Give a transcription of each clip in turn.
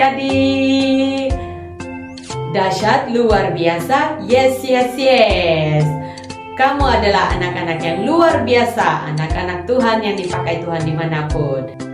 adik-adik. Dahsyat, luar biasa, yes, yes, yes. Kamu adalah anak-anak yang luar biasa, anak-anak Tuhan yang dipakai Tuhan dimanapun.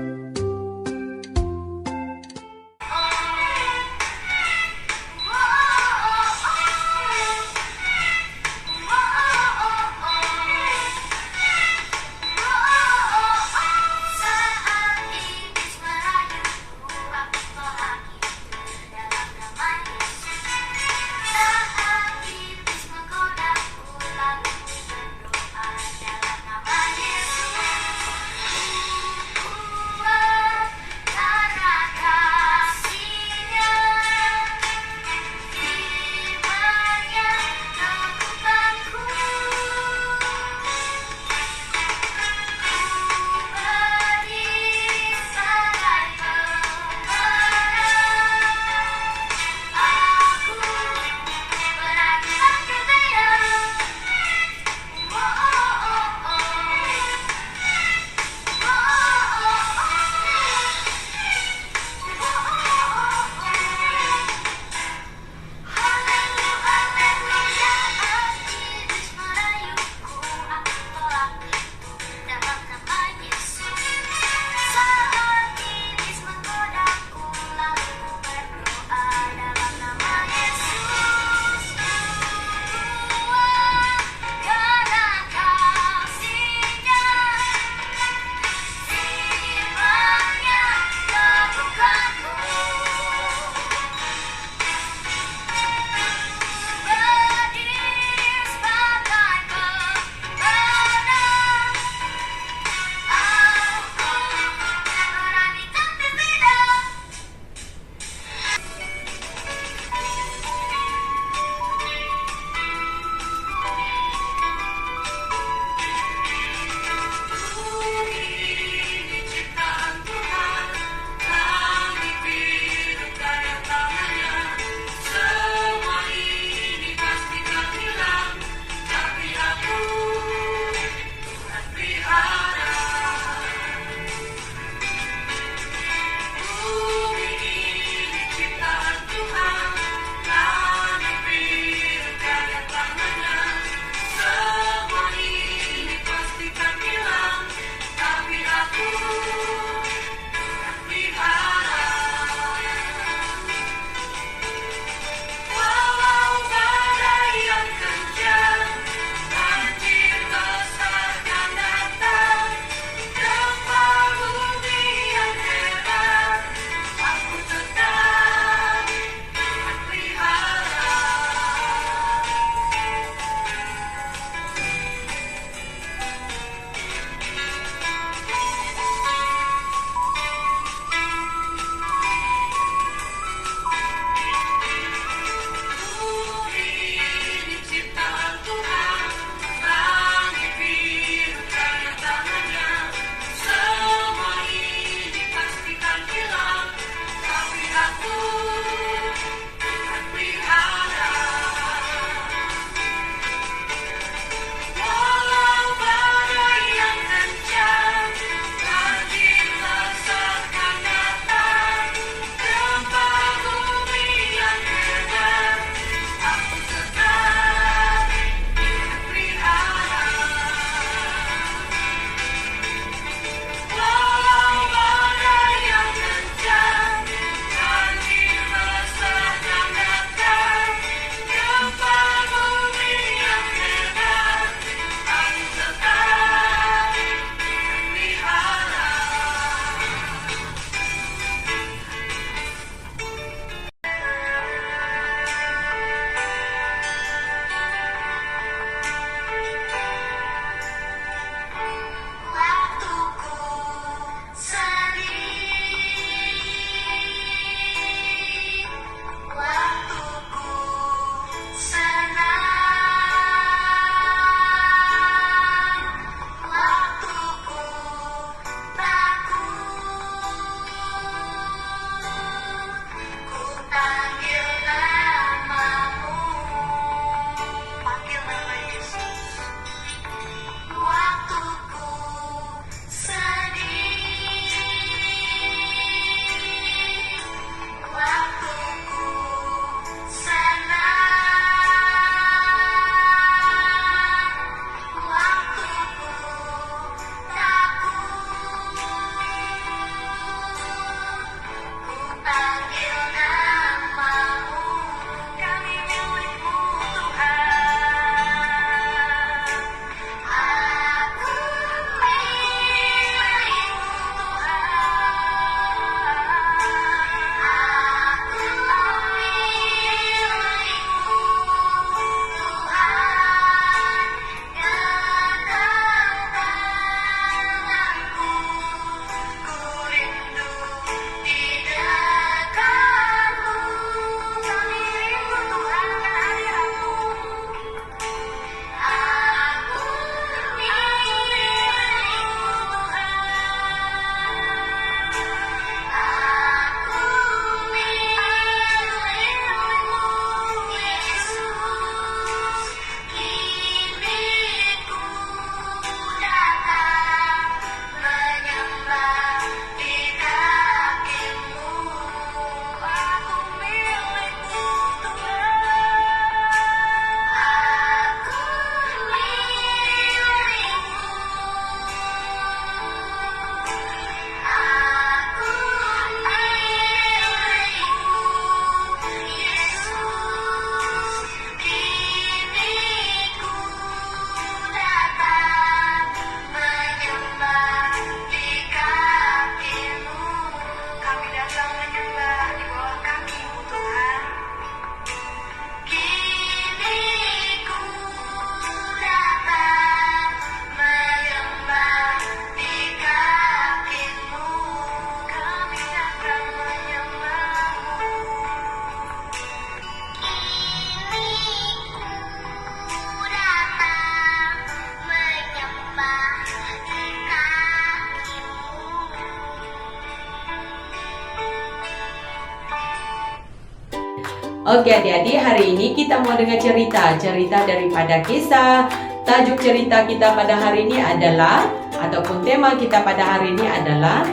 Oke adik-adik, hari ini kita mau dengar cerita daripada Kisah. Tajuk cerita kita pada hari ini adalah, ataupun tema kita pada hari ini adalah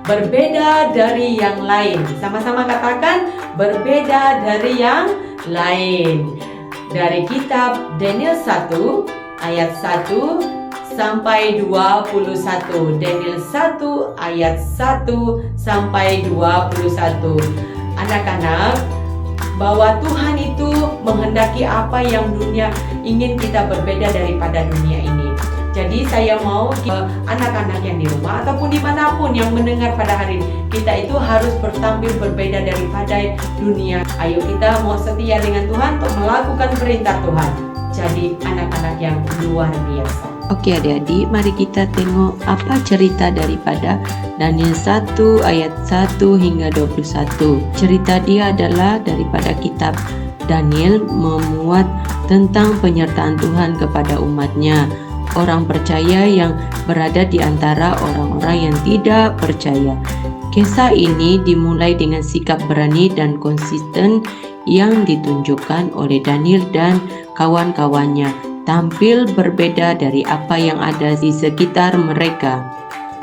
berbeda dari yang lain. Sama-sama katakan, berbeda dari yang lain. Dari kitab Daniel 1 ayat 1 sampai 21. Daniel 1 ayat 1 sampai 21. Anak-anak, bahwa Tuhan itu menghendaki apa yang dunia ingin kita berbeda daripada dunia ini. Jadi saya mau anak-anak yang di rumah ataupun dimanapun yang mendengar pada hari ini, kita itu harus bertampil berbeda daripada dunia. Ayo kita mau setia dengan Tuhan untuk melakukan perintah Tuhan. Jadi anak-anak yang luar biasa. Oke adik-adik, mari kita tengok apa cerita daripada Daniel 1 ayat 1 hingga 21. Cerita dia adalah daripada kitab Daniel memuat tentang penyertaan Tuhan kepada umatnya, orang percaya yang berada di antara orang-orang yang tidak percaya. Kisah ini dimulai dengan sikap berani dan konsisten yang ditunjukkan oleh Daniel dan kawan-kawannya, tampil berbeda dari apa yang ada di sekitar mereka,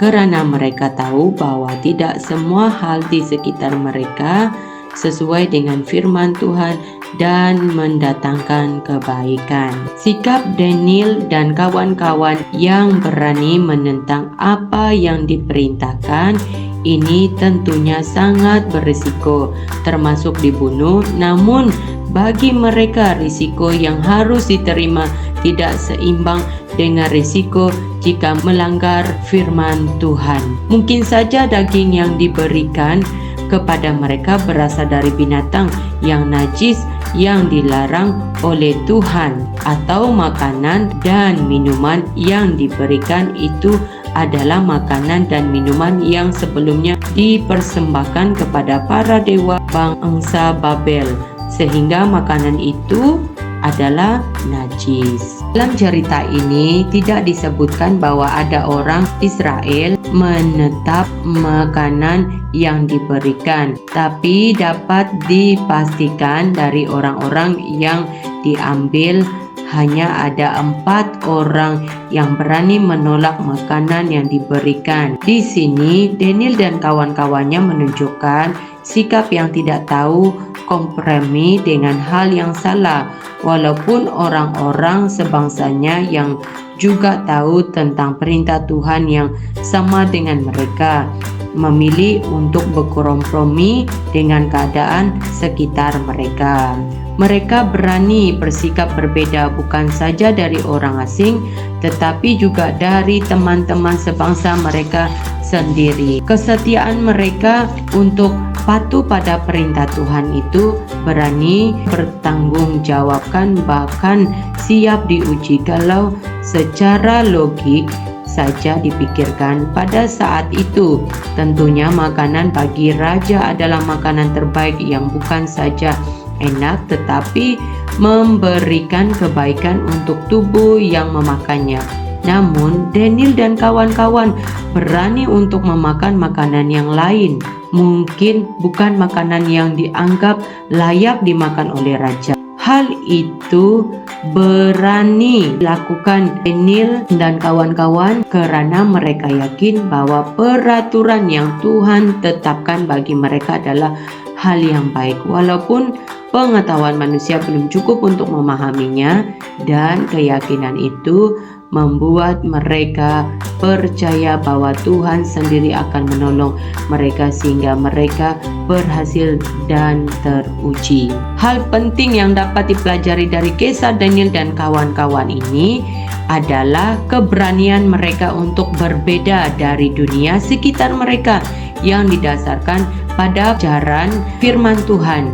karena mereka tahu bahwa tidak semua hal di sekitar mereka sesuai dengan firman Tuhan dan mendatangkan kebaikan. Sikap Daniel dan kawan-kawan yang berani menentang apa yang diperintahkan ini tentunya sangat berisiko, termasuk dibunuh. Namun bagi mereka risiko yang harus diterima tidak seimbang dengan risiko jika melanggar firman Tuhan. Mungkin saja daging yang diberikan kepada mereka berasal dari binatang yang najis yang dilarang oleh Tuhan, atau makanan dan minuman yang diberikan itu adalah makanan dan minuman yang sebelumnya dipersembahkan kepada para dewa bangsa Babel, sehingga makanan itu adalah najis. Dalam cerita ini tidak disebutkan bahwa ada orang Israel menetap makanan yang diberikan, tapi dapat dipastikan dari orang-orang yang diambil hanya ada 4 orang yang berani menolak makanan yang diberikan. Di sini Daniel dan kawan-kawannya menunjukkan sikap yang tidak tahu kompromi dengan hal yang salah, walaupun orang-orang sebangsanya yang juga tahu tentang perintah Tuhan yang sama dengan mereka memilih untuk berkompromi dengan keadaan sekitar mereka. Mereka berani bersikap berbeda bukan saja dari orang asing, tetapi juga dari teman-teman sebangsa mereka sendiri. Kesetiaan mereka untuk patuh pada perintah Tuhan itu berani bertanggungjawabkan, bahkan siap diuji kalau secara logik saja dipikirkan pada saat itu. Tentunya makanan bagi raja adalah makanan terbaik yang bukan saja enak tetapi memberikan kebaikan untuk tubuh yang memakannya. Namun Daniel dan kawan-kawan berani untuk memakan makanan yang lain, mungkin bukan makanan yang dianggap layak dimakan oleh raja. Hal itu berani dilakukan Daniel dan kawan-kawan karena mereka yakin bahwa peraturan yang Tuhan tetapkan bagi mereka adalah hal yang baik, walaupun pengetahuan manusia belum cukup untuk memahaminya, dan keyakinan itu membuat mereka percaya bahwa Tuhan sendiri akan menolong mereka sehingga mereka berhasil dan teruji. Hal penting yang dapat dipelajari dari kisah Daniel dan kawan-kawan ini adalah keberanian mereka untuk berbeda dari dunia sekitar mereka yang didasarkan pada ajaran firman Tuhan,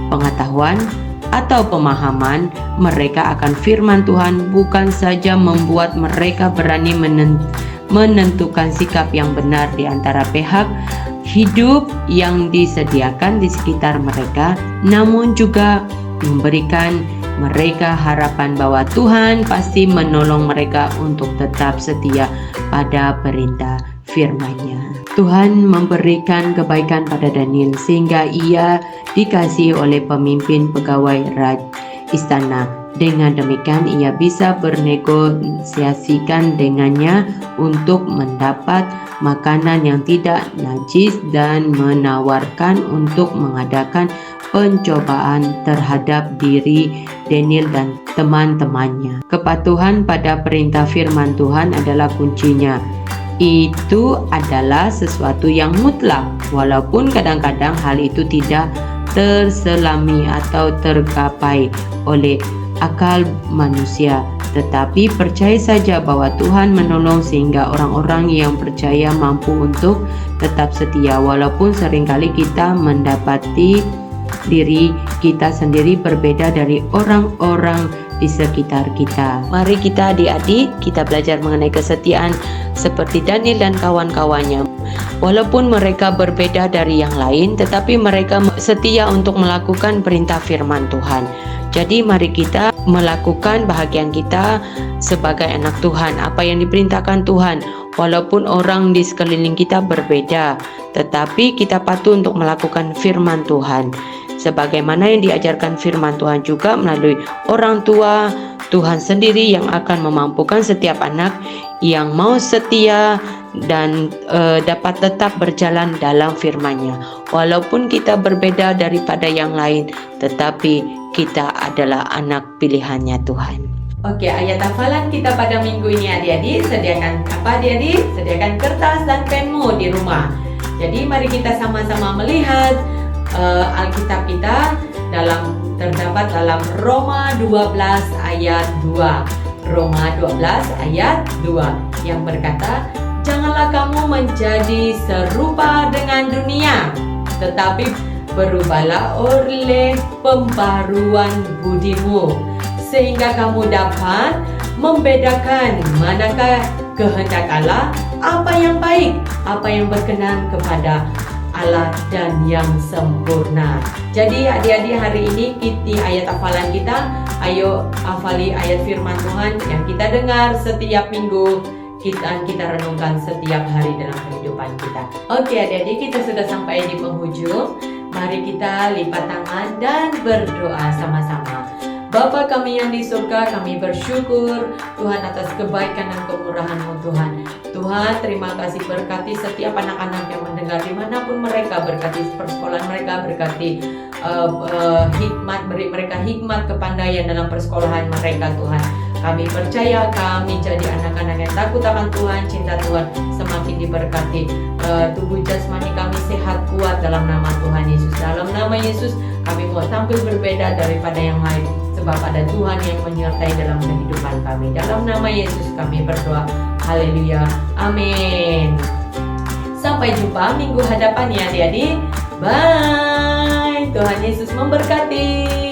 pengetahuan atau pemahaman mereka akan firman Tuhan bukan saja membuat mereka berani menentukan sikap yang benar di antara pihak hidup yang disediakan di sekitar mereka, namun juga memberikan mereka harapan bahwa Tuhan pasti menolong mereka untuk tetap setia pada perintah firman-Nya. Tuhan memberikan kebaikan pada Daniel sehingga ia dikasihi oleh pemimpin pegawai istana. Dengan demikian ia bisa bernegosiasikan dengannya untuk mendapat makanan yang tidak najis dan menawarkan untuk mengadakan pencobaan terhadap diri Daniel dan teman-temannya. Kepatuhan pada perintah firman Tuhan adalah kuncinya. Itu adalah sesuatu yang mutlak, walaupun kadang-kadang hal itu tidak terselami atau tergapai oleh akal manusia. Tetapi percaya saja bahwa Tuhan menolong sehingga orang-orang yang percaya mampu untuk tetap setia, walaupun seringkali kita mendapati diri kita sendiri berbeda dari orang-orang di sekitar kita. Mari kita adik-adik, kita belajar mengenai kesetiaan seperti Daniel dan kawan-kawannya. Walaupun mereka berbeda dari yang lain, tetapi mereka setia untuk melakukan perintah firman Tuhan. Jadi mari kita melakukan bahagian kita sebagai anak Tuhan, apa yang diperintahkan Tuhan. Walaupun orang di sekeliling kita berbeda, tetapi kita patuh untuk melakukan firman Tuhan. Sebagaimana yang diajarkan firman Tuhan juga melalui orang tua Tuhan sendiri yang akan memampukan setiap anak yang mau setia dan dapat tetap berjalan dalam firman-Nya. Walaupun kita berbeda daripada yang lain, tetapi kita adalah anak pilihannya Tuhan. Oke, ayat hafalan kita pada minggu ini adik-adik. Sediakan apa adik-adik? Sediakan kertas dan penmu di rumah. Jadi mari kita sama-sama melihat Alkitab kita terdapat dalam Roma 12 ayat 2. Roma 12 ayat 2 yang berkata, "Janganlah kamu menjadi serupa dengan dunia, tetapi berubahlah oleh pembaruan budimu, sehingga kamu dapat membedakan manakah kehendak Allah, apa yang baik, apa yang berkenan kepada Allah dan yang sempurna." Jadi adik-adik, hari ini ayat hafalan kita, ayo hafali ayat firman Tuhan yang kita dengar setiap minggu, kita renungkan setiap hari dalam kehidupan kita. Oke adik-adik, kita sudah sampai di penghujung. Mari kita lipat tangan dan berdoa sama-sama. Bapa kami yang di surga, kami bersyukur Tuhan atas kebaikan dan kemurahan-Mu Tuhan. Tuhan, terima kasih, berkati setiap anak-anak yang mendengar dimanapun mereka, berkati persekolahan mereka, berkati hikmat, beri mereka hikmat, kepandaian dalam persekolahan mereka Tuhan. Kami percaya kami jadi anak-anak yang takut akan Tuhan, cinta Tuhan semakin diberkati. Tubuh jasmani kami sehat kuat dalam nama Tuhan Yesus. Dalam nama Yesus kami mau tampil berbeda daripada yang lain, sebab ada Tuhan yang menyertai dalam kehidupan kami. Dalam nama Yesus kami berdoa. Haleluya. Amin. Sampai jumpa minggu hadapan ya adik-adik. Bye. Tuhan Yesus memberkati.